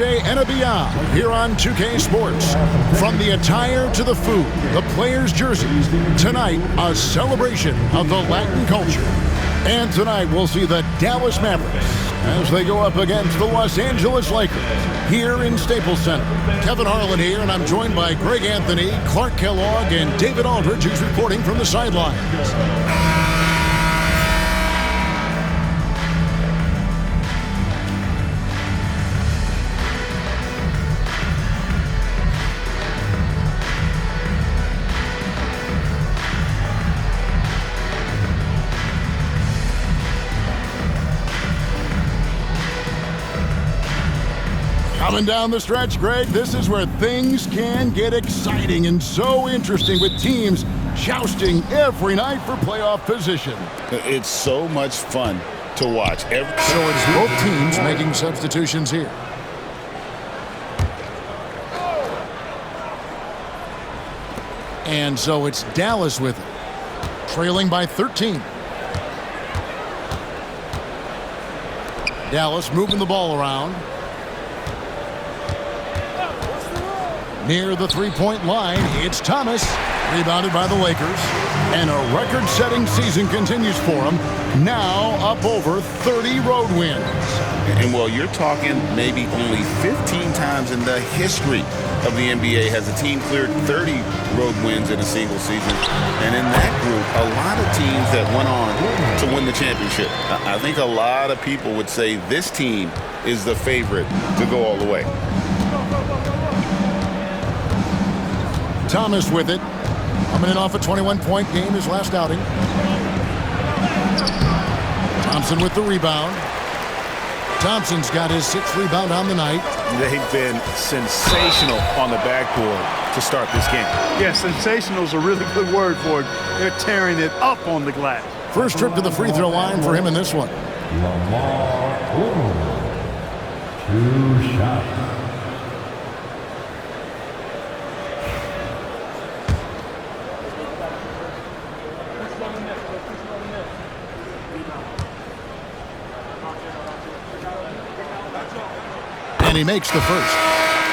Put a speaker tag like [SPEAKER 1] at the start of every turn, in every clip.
[SPEAKER 1] And beyond here on 2K Sports. From the attire to the food, the players' jerseys, tonight a celebration of the Latin culture. And tonight we'll see the Dallas Mavericks as they go up against the Los Angeles Lakers here in Staples Center. Kevin Harlan here, and I'm joined by Greg Anthony, Clark Kellogg, and David Aldridge, who's reporting from the sidelines. Coming down the stretch, Greg, this is where things can get exciting and so interesting with teams jousting every night for playoff position.
[SPEAKER 2] It's so much fun to watch.
[SPEAKER 1] So it's both teams making substitutions here. And so it's Dallas with it, trailing by 13. Dallas moving the ball around. Near the three-point line, it's Thomas, rebounded by the Lakers. And a record-setting season continues for them, now up over 30 road wins.
[SPEAKER 2] And, well, you're talking maybe only 15 times in the history of the NBA has a team cleared 30 road wins in a single season. And in that group, a lot of teams that went on to win the championship. I think a lot of people would say this team is the favorite to go all the way.
[SPEAKER 1] Thomas with it, coming in off a 21-point game his last outing. Thompson with the rebound. Thompson's got his 6th rebound on the night.
[SPEAKER 3] They've been sensational on the backboard to start this game.
[SPEAKER 4] Yeah, sensational is a really good word for it. They're tearing it up on the glass.
[SPEAKER 1] First trip to the free throw line for him in this one.
[SPEAKER 5] Two shots.
[SPEAKER 1] And he makes the first.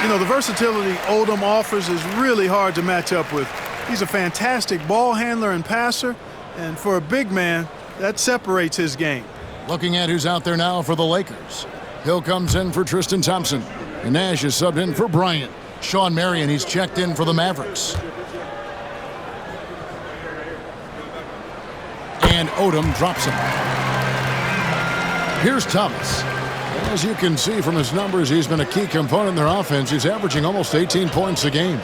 [SPEAKER 4] You know, the versatility Odom offers is really hard to match up with. He's a fantastic ball handler and passer, and for a big man, that separates his game.
[SPEAKER 1] Looking at who's out there now for the Lakers. Hill comes in for Tristan Thompson. And Nash is subbed in for Bryant. Sean Marion, he's checked in for the Mavericks. And Odom drops him. Here's Thomas. As you can see from his numbers, he's been a key component in their offense. He's averaging almost 18 points a game.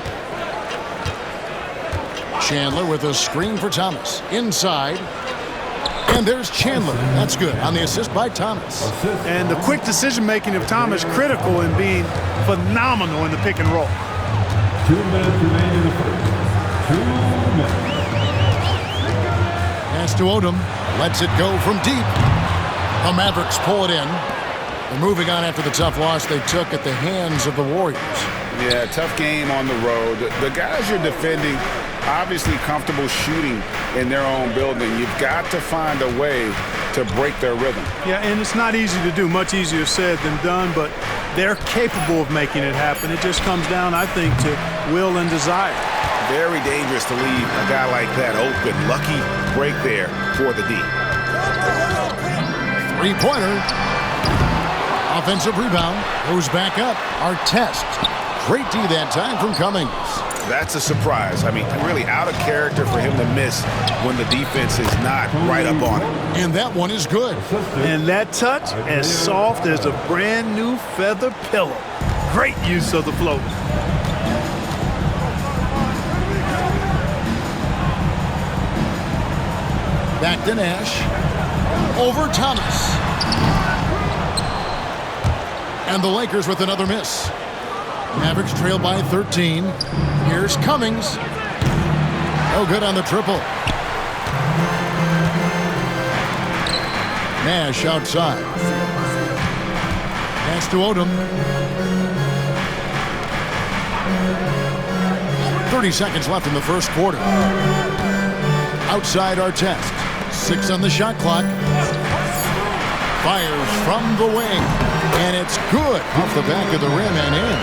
[SPEAKER 1] Chandler with a screen for Thomas. Inside. And there's Chandler. That's good on the assist by Thomas.
[SPEAKER 4] And the quick decision-making of Thomas critical in being phenomenal in the pick and roll.
[SPEAKER 5] 2 minutes remaining in the first. 2 minutes.
[SPEAKER 1] Pass to Odom. Lets it go from deep. The Mavericks pull it in. They're moving on after the tough loss they took at the hands of the Warriors.
[SPEAKER 2] Yeah, tough game on the road. The guys you're defending obviously comfortable shooting in their own building. You've got to find a way to break their rhythm.
[SPEAKER 4] Yeah, and it's not easy to do. Much easier said than done, but they're capable of making it happen. It just comes down, I think, to will and desire.
[SPEAKER 2] Very dangerous to leave a guy like that open. Lucky break there for the D.
[SPEAKER 1] Three-pointer. Offensive rebound. Goes back up. Artest. Great D that time from Cummings.
[SPEAKER 2] That's a surprise. I mean, really out of character for him to miss when the defense is not right up on it.
[SPEAKER 1] And that one is good.
[SPEAKER 4] And that touch, as soft as a brand new feather pillow. Great use of the float.
[SPEAKER 1] Back to Nash. Over Thomas. And the Lakers with another miss. Mavericks trail by 13. Here's Cummings. No good on the triple. Nash outside. Pass to Odom. 30 seconds left in the first quarter. Outside Artest. 6 on the shot clock. Fires from the wing. And it's good off the back of the rim and in.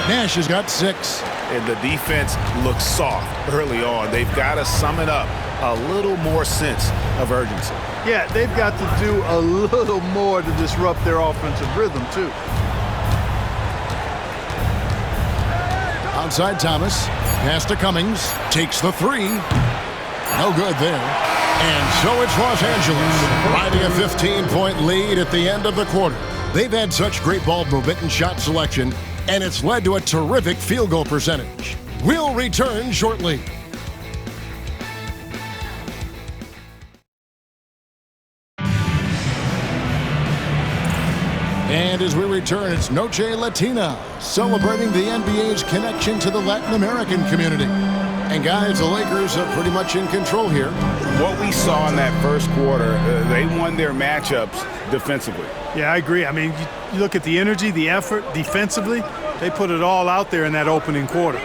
[SPEAKER 1] Nash has got 6.
[SPEAKER 3] And the defense looks soft early on. They've got to sum it up. A little more sense of urgency.
[SPEAKER 4] Yeah, they've got to do a little more to disrupt their offensive rhythm, too.
[SPEAKER 1] Outside Thomas. Pass to Cummings. Takes the 3. No good there. And so it's Los Angeles riding a 15-point lead at the end of the quarter. They've had such great ball movement and shot selection, and it's led to a terrific field goal percentage. We'll return shortly. And as we return, it's Noche Latina, celebrating the NBA's connection to the Latin American community. And guys, the Lakers are pretty much in control here.
[SPEAKER 3] What we saw in that first quarter, they won their matchups defensively.
[SPEAKER 4] Yeah, I agree. I mean, you look at the energy, the effort, defensively, they put it all out there in that opening quarter.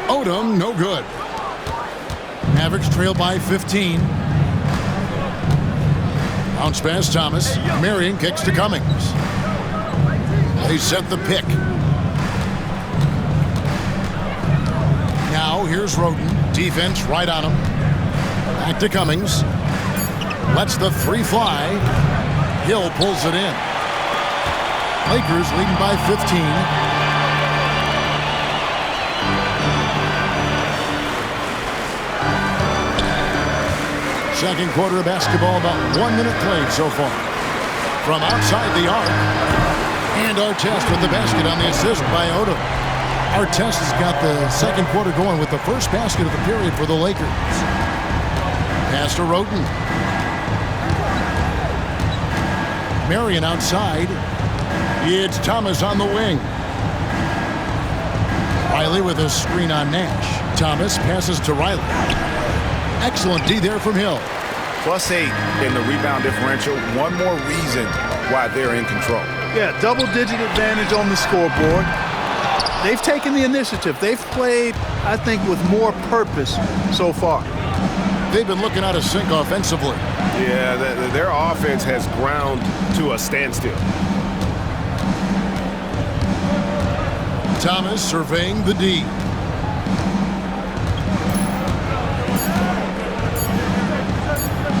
[SPEAKER 1] Odom, no good. Mavericks trail by 15. Bounce pass, Thomas. Marion kicks to Cummings. They set the pick. Now here's Roden. Defense right on him. Back to Cummings. Lets the 3 fly. Hill pulls it in. Lakers leading by 15. Second quarter of basketball, about 1 minute played so far. From outside the arc. And Artest with the basket on the assist by Odom. Artest has got the second quarter going with the first basket of the period for the Lakers. Pass to Roden. Marion outside. It's Thomas on the wing. Riley with a screen on Nash. Thomas passes to Riley. Excellent D there from Hill.
[SPEAKER 3] +8 in the rebound differential. One more reason why they're in control.
[SPEAKER 4] Yeah, double-digit advantage on the scoreboard. They've taken the initiative. They've played, I think, with more purpose so far.
[SPEAKER 1] They've been looking out of sync offensively.
[SPEAKER 3] Yeah, their offense has ground to a standstill.
[SPEAKER 1] Thomas surveying the D.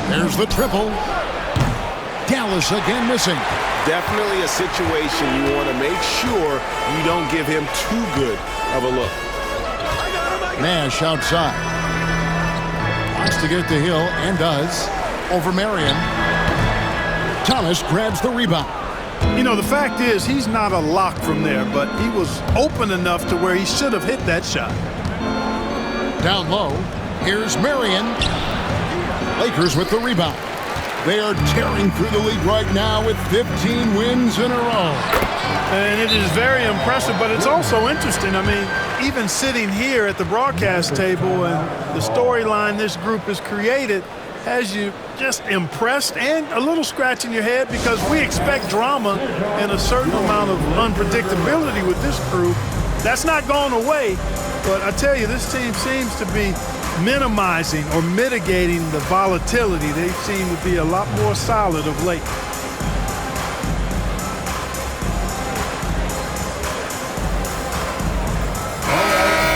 [SPEAKER 1] There's the triple. Dallas again missing.
[SPEAKER 3] Definitely a situation you want to make sure you don't give him too good of a look.
[SPEAKER 1] Nash outside. Wants to get it to Hill, and does. Over Marion. Thomas grabs the rebound.
[SPEAKER 4] You know, the fact is, he's not a lock from there, but he was open enough to where he should have hit that shot.
[SPEAKER 1] Down low. Here's Marion. Lakers with the rebound. They are tearing through the league right now with 15 wins in a row.
[SPEAKER 4] And it is very impressive, but it's also interesting. I mean, even sitting here at the broadcast table and the storyline this group has created has you just impressed and a little scratch in your head, because we expect drama and a certain amount of unpredictability with this crew. That's not gone away, but I tell you, this team seems to be minimizing or mitigating the volatility. They seem to be a lot more solid of late.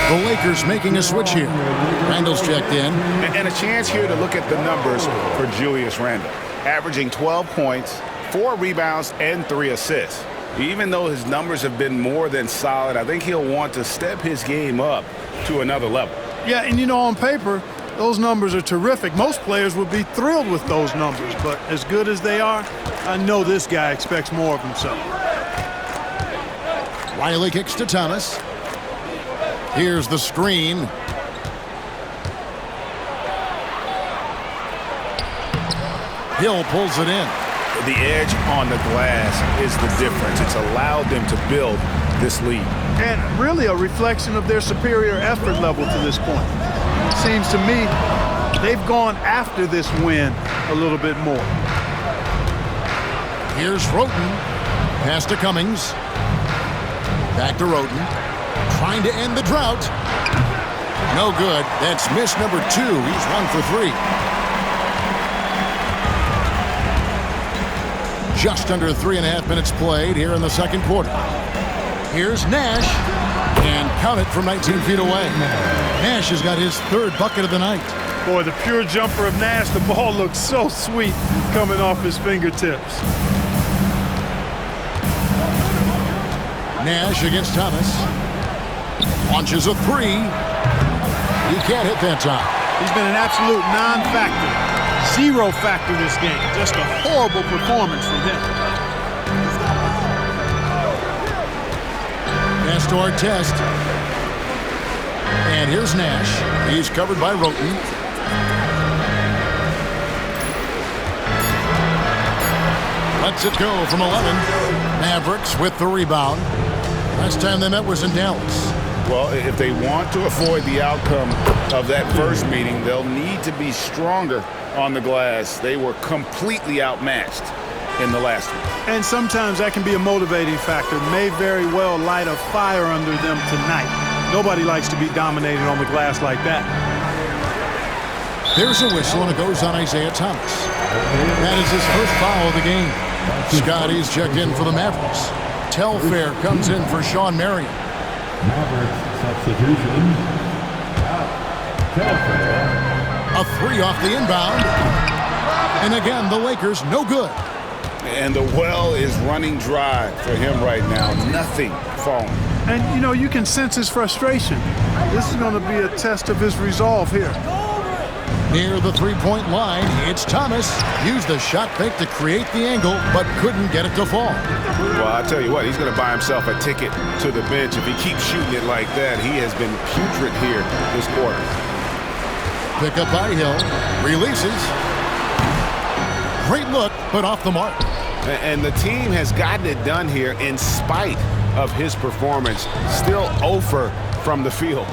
[SPEAKER 1] The Lakers making a switch here. Randall's checked in.
[SPEAKER 3] And a chance here to look at the numbers for Julius Randle. Averaging 12 points, 4 rebounds, and 3 assists. Even though his numbers have been more than solid, I think he'll want to step his game up to another level.
[SPEAKER 4] Yeah, and you know, on paper, those numbers are terrific. Most players would be thrilled with those numbers, but as good as they are, I know this guy expects more of himself.
[SPEAKER 1] Riley kicks to Thomas. Here's the screen. Hill pulls it in.
[SPEAKER 3] The edge on the glass is the difference. It's allowed them to build this lead.
[SPEAKER 4] And really a reflection of their superior effort level to this point. Seems to me they've gone after this win a little bit more.
[SPEAKER 1] Here's Roden. Pass to Cummings. Back to Roden. Trying to end the drought. No good. That's miss number 2. He's 1 for 3. Just under 3.5 minutes played here in the second quarter. Here's Nash. And count it from 19 feet away. Nash has got his third bucket of the night.
[SPEAKER 4] Boy, the pure jumper of Nash, the ball looks so sweet coming off his fingertips.
[SPEAKER 1] Nash against Thomas. Launches a three. He can't hit that time.
[SPEAKER 4] He's been an absolute non-factor. Zero factor this game. Just a horrible performance from him.
[SPEAKER 1] Pass to Artest. And here's Nash. He's covered by Roten. Lets it go from 11. Mavericks with the rebound. Last time they met was in Dallas.
[SPEAKER 3] Well, if they want to avoid the outcome of that first meeting, they'll need to be stronger on the glass. They were completely outmatched in the last one.
[SPEAKER 4] And sometimes that can be a motivating factor. May very well light a fire under them tonight. Nobody likes to be dominated on the glass like that.
[SPEAKER 1] There's a whistle, and it goes on Isaiah Thomas. That is his first foul of the game. Scotty's checked in for the Mavericks. Telfair comes in for Sean Marion.
[SPEAKER 5] Mavericks substitution. Telfair.
[SPEAKER 1] A three off the inbound. And again, the Lakers no good.
[SPEAKER 3] And the well is running dry for him right now. Nothing falling.
[SPEAKER 4] And, you know, you can sense his frustration. This is going to be a test of his resolve here.
[SPEAKER 1] Near the three-point line, it's Thomas. Used the shot fake to create the angle, but couldn't get it to fall.
[SPEAKER 3] Well, I tell you what, he's going to buy himself a ticket to the bench. If he keeps shooting it like that, he has been putrid here this quarter.
[SPEAKER 1] Pick up by Hill. Releases. Great look, but off the mark.
[SPEAKER 3] And the team has gotten it done here in spite of his performance. Still 0 from the field.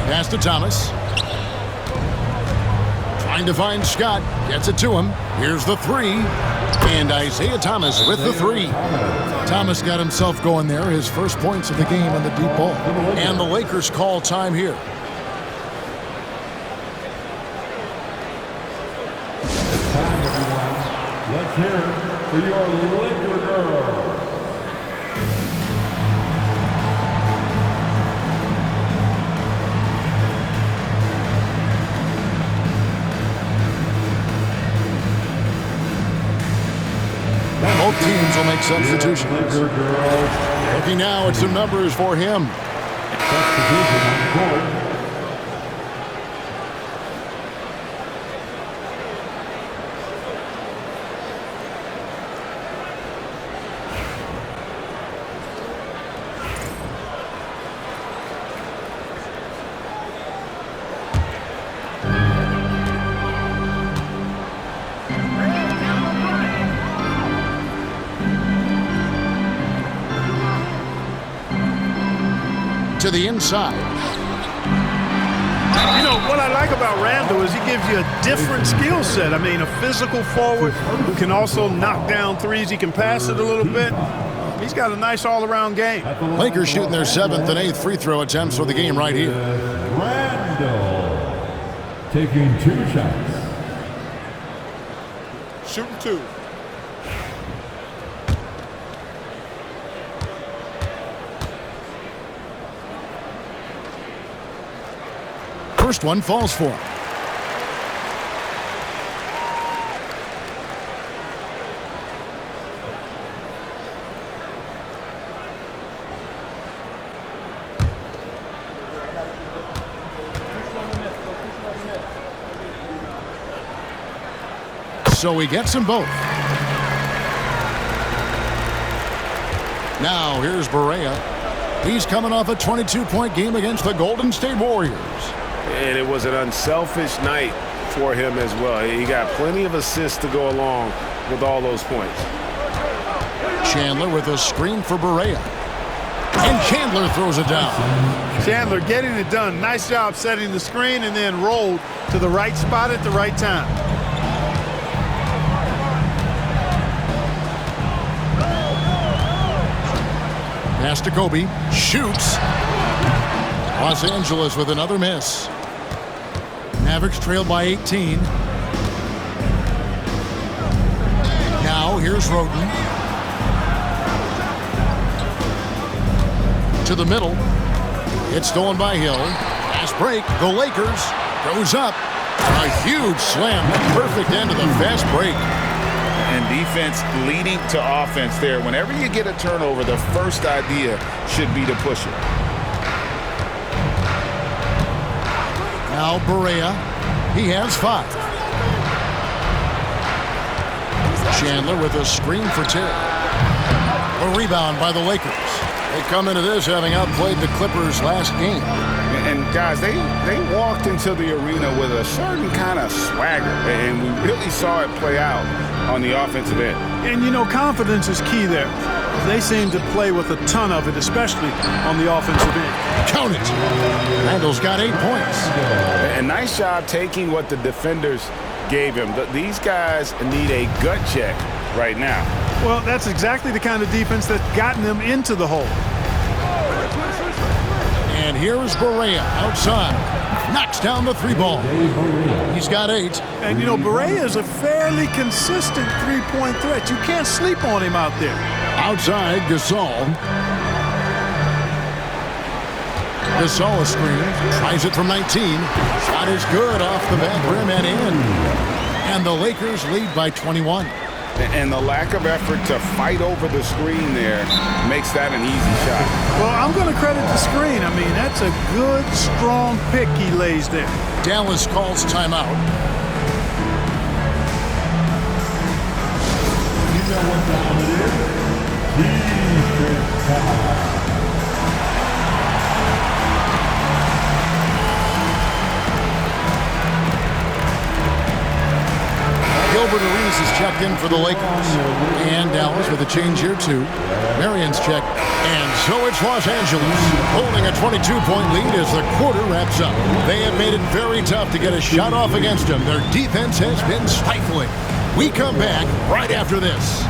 [SPEAKER 1] Pass to Thomas. Trying to find Scott. Gets it to him. Here's the three. And Isaiah Thomas with the three. Thomas got himself going there. His first points of the game on the deep ball. And the Lakers call time here.
[SPEAKER 5] Time, everyone. Let's hear it for your Laker girl.
[SPEAKER 1] Both teams will make substitutions. Looking now at some numbers for him.
[SPEAKER 5] Substitution on the court.
[SPEAKER 1] To the inside.
[SPEAKER 4] You know, what I like about Randall is he gives you a different skill set. I mean, a physical forward who can also knock down threes. He can pass it a little bit. He's got a nice all-around game.
[SPEAKER 1] Lakers shooting their 7th and 8th free throw attempts for the game right here.
[SPEAKER 5] Randall taking 2 shots.
[SPEAKER 3] Shooting 2.
[SPEAKER 1] First one falls for him. So he gets them both. Now here's Barea. He's coming off a 22-point game against the Golden State Warriors.
[SPEAKER 3] And it was an unselfish night for him as well. He got plenty of assists to go along with all those points.
[SPEAKER 1] Chandler with a screen for Barea. And Chandler throws it down.
[SPEAKER 4] Chandler getting it done. Nice job setting the screen and then rolled to the right spot at the right time.
[SPEAKER 1] Pass to Kobe. Shoots. Los Angeles with another miss. Mavericks trail by 18. here's Roten. To the middle. It's stolen by Hill. Fast break. The Lakers. Goes up. A huge slam. Perfect end of the fast break.
[SPEAKER 3] And defense leading to offense there. Whenever you get a turnover, the first idea should be to push it.
[SPEAKER 1] Now Barea. He has 5. Chandler with a screen for Terry. A rebound by the Lakers. They come into this having outplayed the Clippers last game.
[SPEAKER 3] And guys, they walked into the arena with a certain kind of swagger, and we really saw it play out on the offensive end.
[SPEAKER 4] And, you know, confidence is key there. They seem to play with a ton of it, especially on the offensive end.
[SPEAKER 1] Count it. Randall's got 8 points.
[SPEAKER 3] A nice job taking what the defenders gave him. These guys need a gut check right now.
[SPEAKER 4] Well, that's exactly the kind of defense that's gotten them into the hole.
[SPEAKER 1] And here's Barea outside. Knocks down the 3 ball. He's got 8.
[SPEAKER 4] And, you know, Barea is a fairly consistent three-point threat. You can't sleep on him out there.
[SPEAKER 1] Outside, Gasol. Gasol is screened. Tries it from 19. Shot is good off the back rim and in. And the Lakers lead by 21.
[SPEAKER 3] And the lack of effort to fight over the screen there makes that an easy shot.
[SPEAKER 4] Well, I'm going to credit the screen. I mean, that's a good, strong pick he lays there.
[SPEAKER 1] Dallas calls timeout.
[SPEAKER 5] You know what time it is? Defense time.
[SPEAKER 1] Gilbert Arenas is checked in for the Lakers. And Dallas with a change here, too. Marion's checked. And so it's Los Angeles holding a 22-point lead as the quarter wraps up. They have made it very tough to get a shot off against them. Their defense has been stifling. We come back right after this.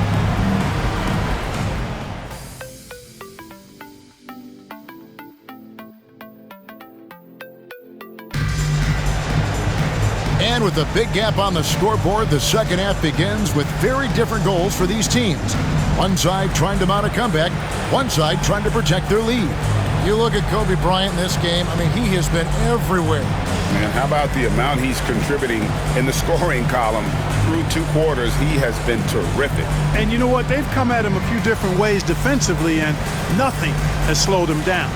[SPEAKER 1] And with a big gap on the scoreboard, the second half begins with very different goals for these teams. One side trying to mount a comeback, one side trying to protect their lead. You look at Kobe Bryant in this game, I mean, he has been everywhere.
[SPEAKER 3] Man, how about the amount he's contributing in the scoring column? Through 2 quarters, he has been terrific.
[SPEAKER 4] And you know what? They've come at him a few different ways defensively, and nothing has slowed him down.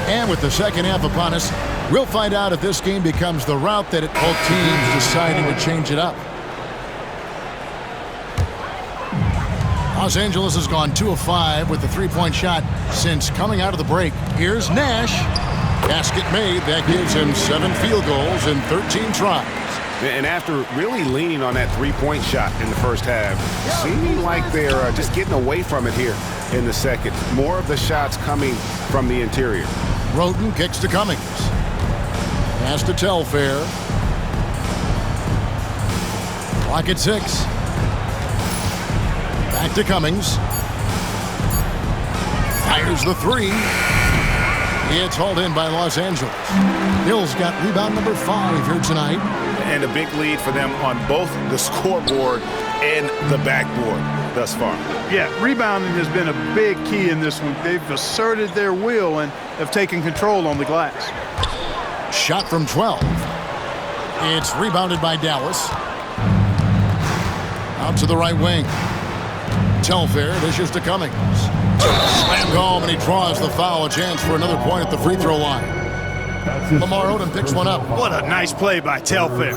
[SPEAKER 1] And with the second half upon us, we'll find out if this game becomes the route that both teams deciding to change it up. Los Angeles has gone 2 of 5 with the 3-point shot since coming out of the break. Here's Nash. Basket made. That gives him 7 field goals in 13 tries.
[SPEAKER 3] And after really leaning on that 3-point shot in the first half, seeming like they're just getting away from it here in the second. More of the shots coming from the interior.
[SPEAKER 1] Roten kicks to Cummings. Pass to Telfair. Clock at 6. Back to Cummings. Fires the 3. It's hauled in by Los Angeles. Hill's got rebound number 5 here tonight.
[SPEAKER 3] And a big lead for them on both the scoreboard and the backboard thus far.
[SPEAKER 4] Yeah, rebounding has been a big key in this one. They've asserted their will and have taken control on the glass.
[SPEAKER 1] Shot from 12. It's rebounded by Dallas. Out to the right wing. Telfair dishes to Cummings. Slammed home, and he draws the foul. A chance for another point at the free throw line. Lamar Odom picks one up.
[SPEAKER 4] What a nice play by Telfair.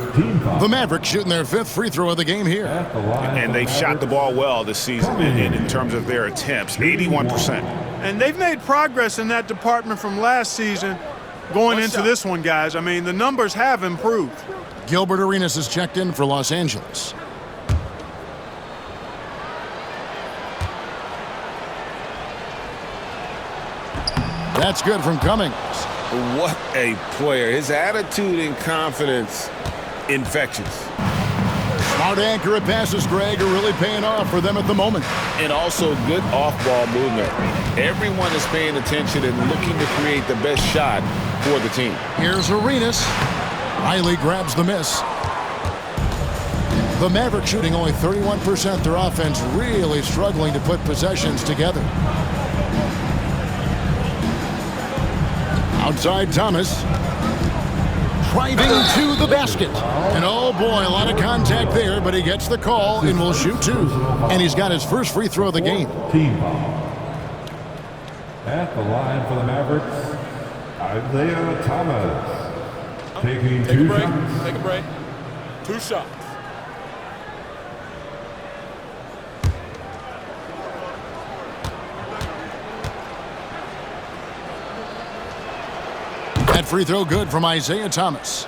[SPEAKER 1] The Mavericks shooting their 5th free throw of the game here.
[SPEAKER 3] And they've shot the ball well this season in terms of their attempts, 81%.
[SPEAKER 4] And they've made progress in that department from last season going into this one, guys. I mean, the numbers have improved.
[SPEAKER 1] Gilbert Arenas is checked in for Los Angeles. That's good from Cummings.
[SPEAKER 3] What a player. His attitude and confidence, infectious.
[SPEAKER 1] Smart accurate passes, Greg, are really paying off for them at the moment.
[SPEAKER 2] And also good off-ball movement. Everyone is paying attention and looking to create the best shot
[SPEAKER 3] for the team.
[SPEAKER 1] Here's Arenas. Riley grabs the miss. The Mavericks shooting only 31%. Their offense really struggling to put possessions together. Outside Thomas. Driving to the basket. And oh boy, a lot of contact there, but he gets the call and will shoot two. And he's got his first free throw of the game.
[SPEAKER 5] Team foul. At the line for the Mavericks, Isaiah Thomas. Taking two shots.
[SPEAKER 6] Take a break. 2 shots.
[SPEAKER 1] That free throw good from Isaiah Thomas.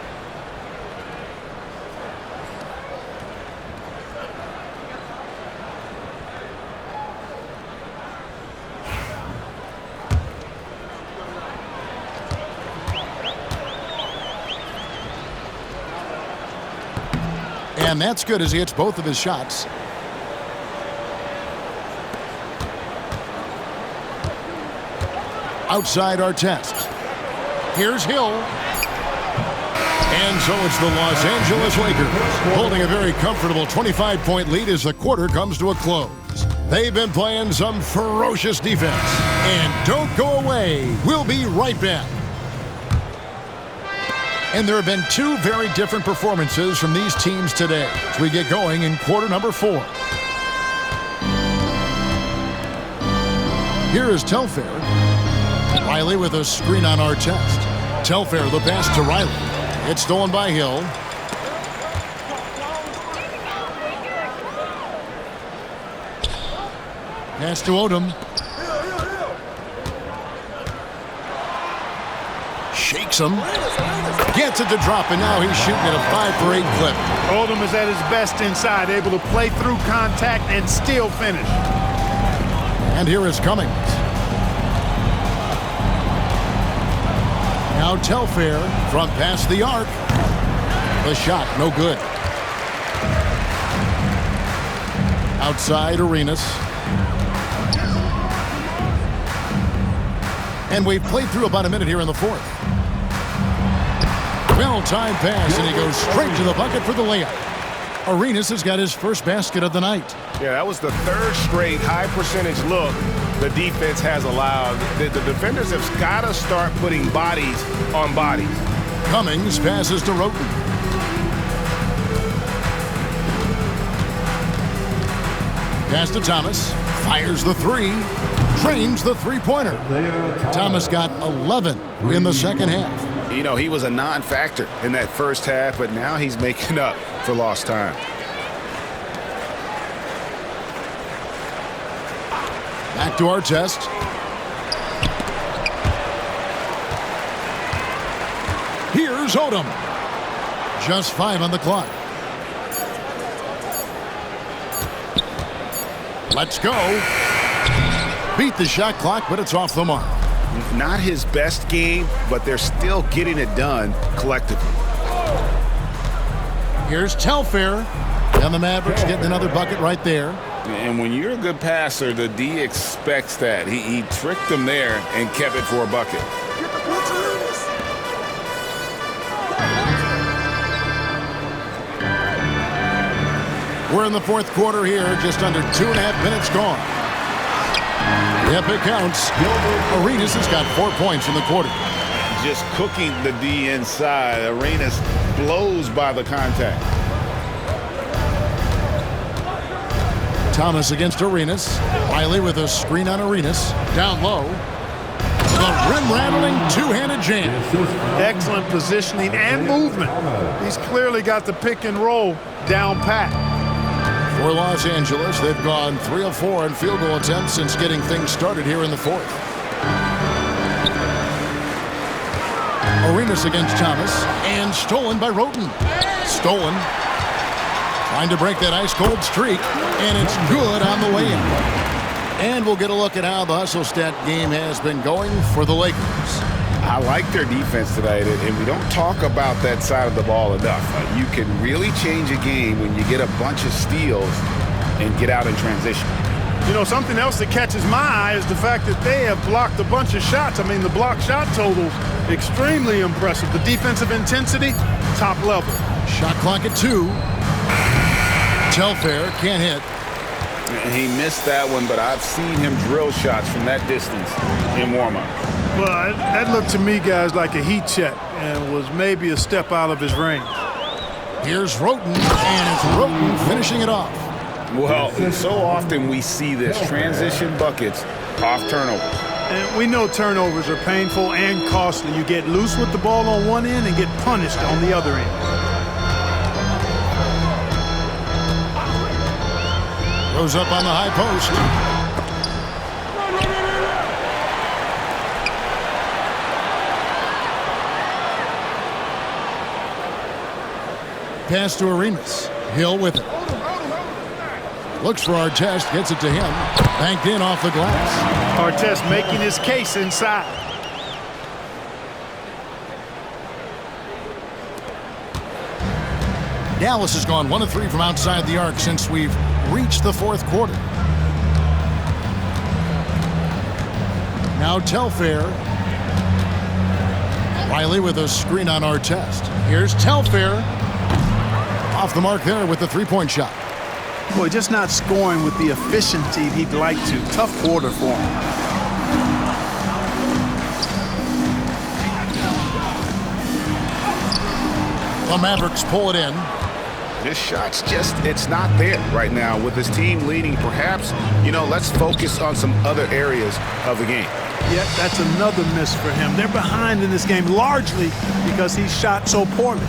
[SPEAKER 1] And that's good as he hits both of his shots. Outside Artest. Here's Hill. And so it's the Los Angeles Lakers holding a very comfortable 25-point lead as the quarter comes to a close. They've been playing some ferocious defense. And don't go away. We'll be right back. And there have been two very different performances from these teams today as we get going in quarter number 4. Here is Telfair. Riley with a screen on Artest. Telfair the pass to Riley. It's stolen by Hill. Pass to Odom. Shakes him. Gets it to drop, and now he's shooting at a 5-for-8 clip.
[SPEAKER 4] Odom is at his best inside, able to play through contact and still finish.
[SPEAKER 1] And here is Cummings. Now Telfair from past the arc. The shot, no good. Outside Arenas. And we've played through about a minute here in the fourth. Well-timed pass, and he goes straight to the bucket for the layup. Arenas has got his first basket of the night.
[SPEAKER 3] Yeah, that was the third straight high-percentage look the defense has allowed. The defenders have got to start putting bodies on bodies.
[SPEAKER 1] Cummings passes to Roten. Pass to Thomas. Fires the three. Drains the three-pointer. Thomas got 11 in the second half.
[SPEAKER 3] You know, he was a non-factor in that first half, but now he's making up for lost time.
[SPEAKER 1] Back to Artest. Here's Odom. Just 5 on the clock. Let's go. Beat the shot clock, but it's off the mark.
[SPEAKER 3] Not his best game, but they're still getting it done collectively.
[SPEAKER 1] Here's Telfair. And the Mavericks getting another bucket right there.
[SPEAKER 2] And when you're a good passer, the D expects that. He tricked them there and kept it for a bucket.
[SPEAKER 1] We're in the fourth quarter here, just under 2.5 minutes gone. Yep, it counts. Arenas has got 4 points in the quarter.
[SPEAKER 3] Just cooking the D inside. Arenas blows by the contact.
[SPEAKER 1] Thomas against Arenas. Riley with a screen on Arenas. Down low. The rim-rattling two-handed jam.
[SPEAKER 4] Excellent positioning and movement. He's clearly got the pick and roll down pat.
[SPEAKER 1] For Los Angeles, they've gone 3 of 4 in field goal attempts since getting things started here in the fourth. Arenas against Thomas, and stolen by Roten. Stolen. Trying to break that ice-cold streak, and it's good on the way in. And we'll get a look at how the hustle stat game has been going for the Lakers.
[SPEAKER 3] I like their defense tonight, and we don't talk about that side of the ball enough. You can really change a game when you get a bunch of steals and get out in transition.
[SPEAKER 4] You know, something else that catches my eye is the fact that they have blocked a bunch of shots. I mean, the block shot totals Extremely impressive. The defensive intensity, top level.
[SPEAKER 1] Shot clock at 2. Telfair can't hit.
[SPEAKER 3] He missed that one, but I've seen him drill shots from that distance in warm-up.
[SPEAKER 4] Well, that looked to me, guys, like a heat check and was maybe a step out of his range.
[SPEAKER 1] Here's Roten, and it's Roten finishing it off.
[SPEAKER 3] Well, so often we see this, transition buckets off turnovers.
[SPEAKER 4] And we know turnovers are painful and costly. You get loose with the ball on one end and get punished on the other end.
[SPEAKER 1] Goes up on the high post. Pass to Arenas. Hill with it. Looks for Artest, gets it to him. Banked in off the glass.
[SPEAKER 4] Artest making his case inside.
[SPEAKER 1] Dallas has gone 1 of 3 from outside the arc since we've reached the fourth quarter. Now Telfair. Riley with a screen on Artest. Here's Telfair. Off the mark there with the three-point shot.
[SPEAKER 4] Boy, just not scoring with the efficiency he'd like to. Tough quarter for him.
[SPEAKER 1] The Mavericks pull it in.
[SPEAKER 3] This shot's just, it's not there right now with his team leading. Perhaps, let's focus on some other areas of the game.
[SPEAKER 4] Yet that's another miss for him. They're behind in this game largely because he shot so poorly.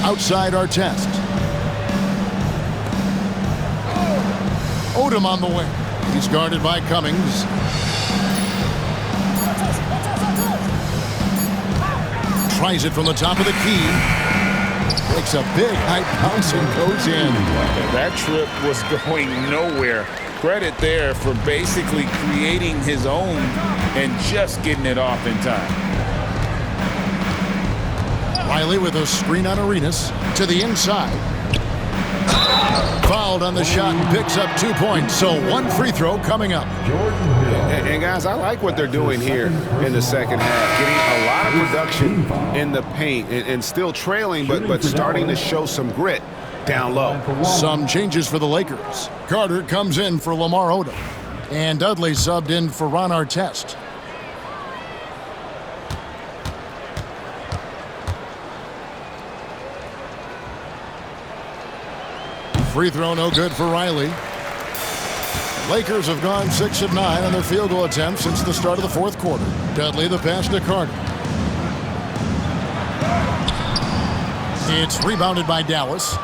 [SPEAKER 1] Outside Artest. Odom on the wing. He's guarded by Cummings. Tries it from the top of the key. Makes a big high bounce and goes in.
[SPEAKER 2] That trip was going nowhere. Credit there for basically creating his own and just getting it off in time.
[SPEAKER 1] Riley with a screen on Arenas to the inside. Fouled on the shot and picks up 2 points. So 1 free throw coming up.
[SPEAKER 3] And guys, I like what they're doing here in the second half. Getting a lot of production in the paint and still trailing, but starting to show some grit down low.
[SPEAKER 1] Some changes for the Lakers. Carter comes in for Lamar Odom. And Dudley subbed in for Ron Artest. Free throw no good for Riley. Lakers have gone 6 of 9 on their field goal attempts since the start of the fourth quarter. Dudley the pass to Carter. It's rebounded by Dallas.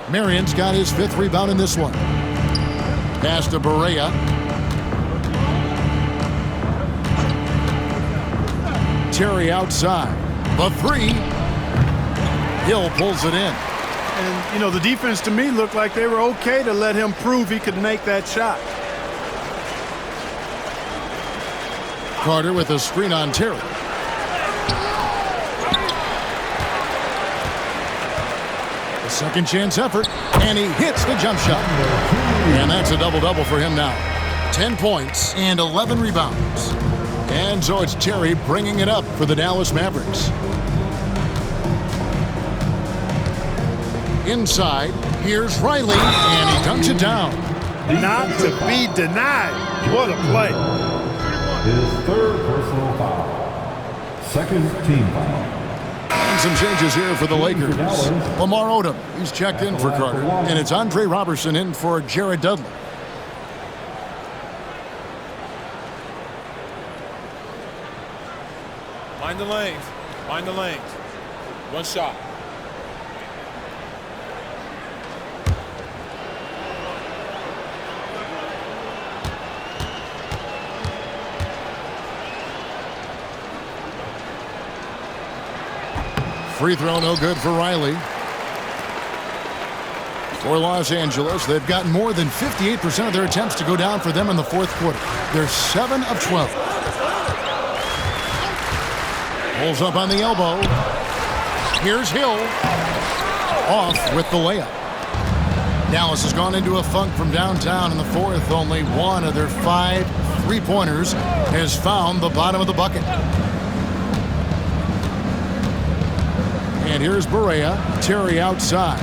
[SPEAKER 1] Marion's got his 5th rebound in this one. Pass to Barea. Terry outside. The 3. Hill pulls it in.
[SPEAKER 4] And, the defense to me looked like they were okay to let him prove he could make that shot.
[SPEAKER 1] Carter with a screen on Terry. A second chance effort, and he hits the jump shot. And that's a double-double for him now. 10 points and 11 rebounds. And so it's Terry bringing it up for the Dallas Mavericks. Inside, here's Riley, and he dunks it down.
[SPEAKER 4] Not to be denied. What a play.
[SPEAKER 5] His 3rd personal foul. 2nd team foul.
[SPEAKER 1] And some changes here for the Lakers. Lamar Odom, he's checked in for Carter, and it's Andre Robertson in for Jared Dudley.
[SPEAKER 6] Mind the lanes. Mind the lanes. 1 shot.
[SPEAKER 1] Free throw no good for Riley. For Los Angeles, they've gotten more than 58% of their attempts to go down for them in the fourth quarter. They're 7 of 12. Pulls up on the elbow. Here's Hill. Off with the layup. Dallas has gone into a funk from downtown in the fourth. Only 1 of their 5 three-pointers has found the bottom of the bucket. And here's Barea. Terry outside.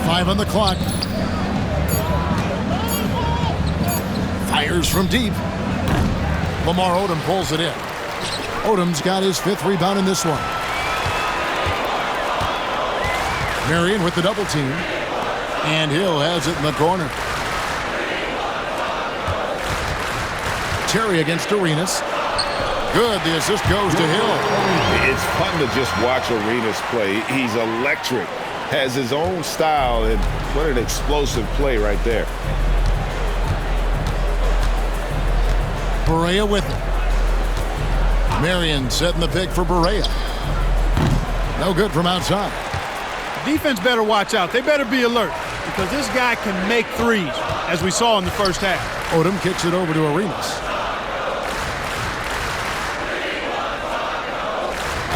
[SPEAKER 1] 5 on the clock. Fires from deep. Lamar Odom pulls it in. Odom's got his 5th rebound in this one. Marion with the double team. And Hill has it in the corner. Terry against Arenas. Good. The assist goes to Hill.
[SPEAKER 7] It's fun to just watch Arenas play. He's electric. Has his own style. And what an explosive play right there.
[SPEAKER 1] Barea with it. Marion setting the pick for Barea. No good from outside.
[SPEAKER 4] Defense better watch out. They better be alert because this guy can make threes, as we saw in the first half.
[SPEAKER 1] Odom kicks it over to Arenas.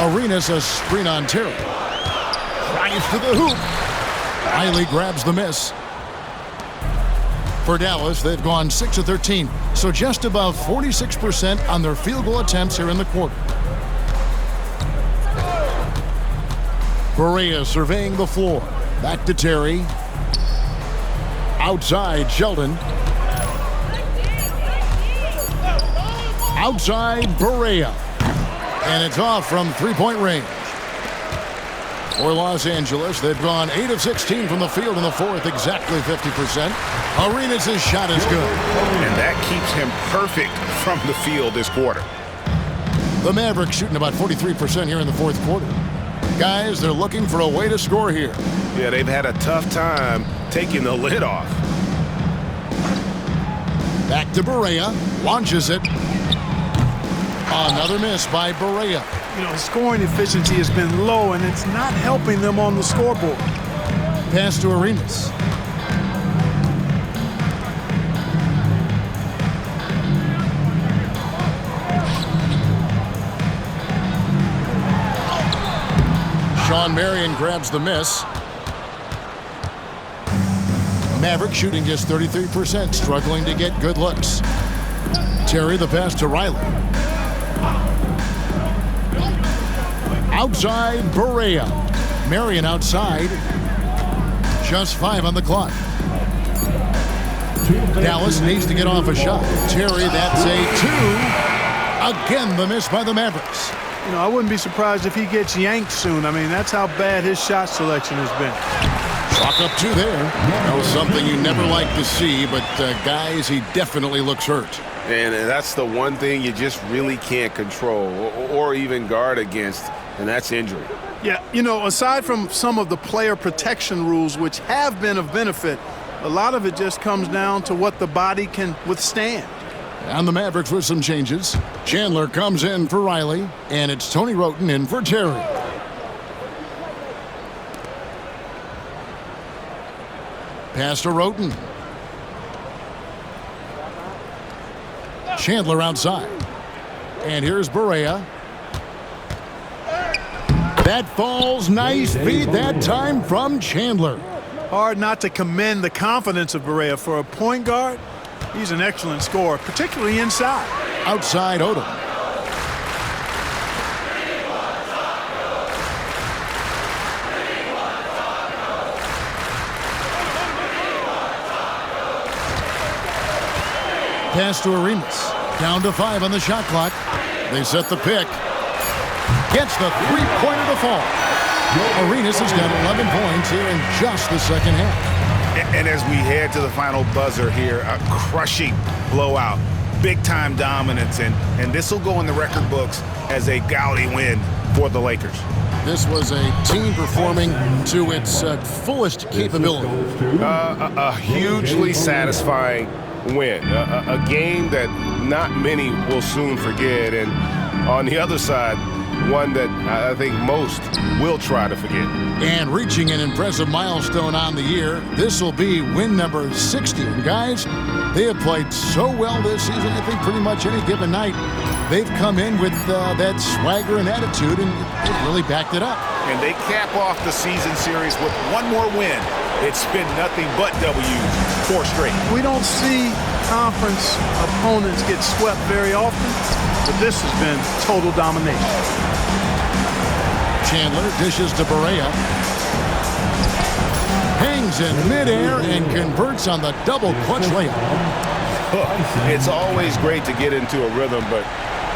[SPEAKER 1] Arenas a screen on Terry. Drives to the hoop. Riley grabs the miss. For Dallas, they've gone 6 of 13, so just above 46% on their field goal attempts here in the quarter. Barea surveying the floor. Back to Terry. Outside, Sheldon. Outside, Barea. And it's off from three-point range. For Los Angeles, they've gone 8 of 16 from the field in the fourth, exactly 50%. Arenas' shot is good.
[SPEAKER 3] And that keeps him perfect from the field this quarter.
[SPEAKER 1] The Mavericks shooting about 43% here in the fourth quarter. Guys, they're looking for a way to score here.
[SPEAKER 7] Yeah, they've had a tough time taking the lid off.
[SPEAKER 1] Back to Barea. Launches it. Another miss by Barea.
[SPEAKER 4] You know, scoring efficiency has been low, and it's not helping them on the scoreboard.
[SPEAKER 1] Pass to Arenas. Sean Marion grabs the miss. Maverick shooting just 33%, struggling to get good looks. Terry the pass to Riley. Outside, Barea. Marion outside. Just 5 on the clock. Dallas needs to get off a shot. Terry, that's a 2. Again, the miss by the Mavericks.
[SPEAKER 4] You know, I wouldn't be surprised if he gets yanked soon. I mean, that's how bad his shot selection has been.
[SPEAKER 1] Chalk up 2 there. That was something you never like to see, but guys, he definitely looks hurt.
[SPEAKER 7] And that's the one thing you just really can't control or even guard against, and that's injury.
[SPEAKER 4] Yeah, you know, aside from some of the player protection rules, which have been of benefit, a lot of it just comes down to what the body can withstand.
[SPEAKER 1] And the Mavericks with some changes. Chandler comes in for Riley, and it's Tony Roten in for Terry. Pass to Roten. Chandler outside. And here's Barea. That falls. Nice feed that time from Chandler.
[SPEAKER 4] Hard not to commend the confidence of Barea. For a point guard, he's an excellent scorer, particularly inside.
[SPEAKER 1] Outside Odom. Pass to Arenas. Down to 5 on the shot clock. They set the pick. Gets the three-pointer to fall. Arenas has got 11 points here in just the second half.
[SPEAKER 3] And as we head to the final buzzer here, a crushing blowout, big-time dominance, and this will go in the record books as a gaudy win for the Lakers.
[SPEAKER 1] This was a team performing to its fullest capability.
[SPEAKER 7] A hugely satisfying win, a game that not many will soon forget, and on the other side, one that I think most will try to forget.
[SPEAKER 1] And reaching an impressive milestone on the year, this will be win number 60. And guys, They have played so well this season, I think pretty much any given night, they've come in with that swagger and attitude, and they've really backed it up.
[SPEAKER 3] And they cap off the season series with one more win. It's been nothing but W's, 4 straight.
[SPEAKER 4] We don't see conference opponents get swept very often, but this has been total domination.
[SPEAKER 1] Chandler dishes to Barea. Hangs in midair and converts on the double clutch layup.
[SPEAKER 3] It's always great to get into a rhythm, but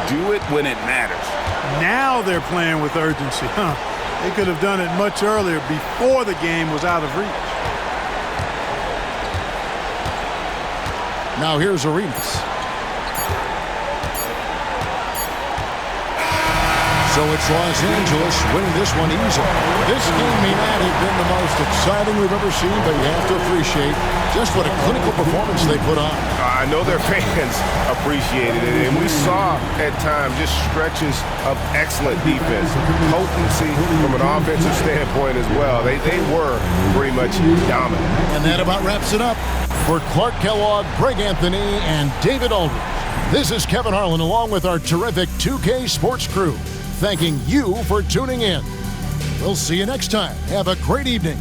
[SPEAKER 3] do it when it matters.
[SPEAKER 4] Now they're playing with urgency. They could have done it much earlier, before the game was out of reach.
[SPEAKER 1] Now here's Arenas. So it's Los Angeles winning this one easily. This game may not have been the most exciting we've ever seen, but you have to appreciate just what a clinical performance they put on.
[SPEAKER 7] I know their fans appreciated it, and we saw at times just stretches of excellent defense, potency from an offensive standpoint as well. They were pretty much dominant.
[SPEAKER 1] And that about wraps it up. For Clark Kellogg, Greg Anthony, and David Aldridge, this is Kevin Harlan along with our terrific 2K Sports crew, thanking you for tuning in. We'll see you next time. Have a great evening.